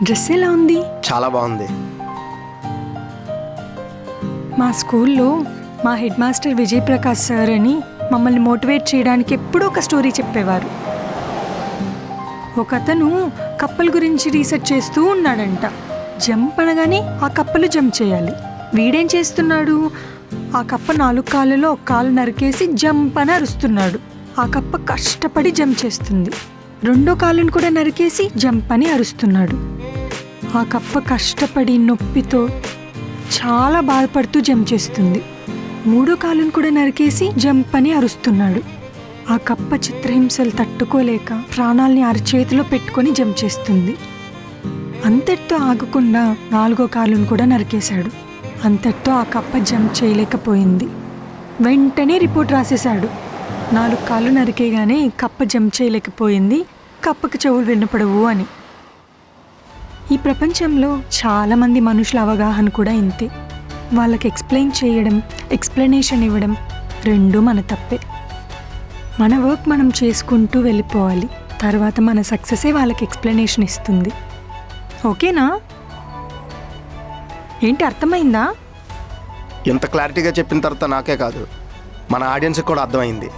Dress ఎలా ఉంది? చాలా బాగుంది. మా స్కూల్లో మా head master Vijay Prakash sir అని మమ్మల్ని మోటివేట్ చేయడానికి ఎప్పుడూ ఒక స్టోరీ చెప్పేవారు. ఒక అతను కప్పల గురించి రీసెర్చ్ చేస్తూ ఉన్నాడంట. జంప్ అనగానే ఆ కప్పలు జంప్ చేయాలి. వీడేం చేస్తున్నాడు, ఆ కప్ప 4 కాళ్ళలో ఒక కాలు నరికేసి జంప్ అని అరుస్తున్నాడు. ఆ కప్ప కష్టపడి జంప్ చేస్తుంది. 2వ కాలును కూడా నరికేసి జంప్ అని అరుస్తున్నాడు. ఆ కప్ప కష్టపడి నొప్పితో చాలా బాధపడుతూ జంప్ చేస్తుంది. 3వ కాలును కూడా నరికేసి జంప్ అని అరుస్తున్నాడు. ఆ కప్ప చిత్రహింసలు తట్టుకోలేక ప్రాణాల్ని అరచేతిలో పెట్టుకొని జంప్ చేస్తుంది. అంతటితో ఆగకుండా 4వ కాలును కూడా నరికేశాడు. అంతటితో ఆ కప్ప జంప్ చేయలేకపోయింది. వెంటనే రిపోర్ట్ రాసేశాడు. 4 కాళ్ళు నరికేగానే కప్ప జంప్ చేయలేకపోయింది, కప్పకి చెవులు వినపడవు అని. ఈ ప్రపంచంలో చాలామంది మనుషుల అవగాహన కూడా ఇంతే. వాళ్ళకి ఎక్స్ప్లెయిన్ చేయడం, ఎక్స్ప్లెనేషన్ ఇవ్వడం రెండూ మన తప్పే. మన వర్క్ మనం చేసుకుంటూ వెళ్ళిపోవాలి. తర్వాత మన సక్సెసే వాళ్ళకి ఎక్స్ప్లెనేషన్ ఇస్తుంది. ఓకేనా? ఏంటి, అర్థమైందా? ఇంత క్లారిటీగా చెప్పిన తర్వాత నాకే కాదు, మన ఆడియన్స్కి కూడా అర్థమైంది.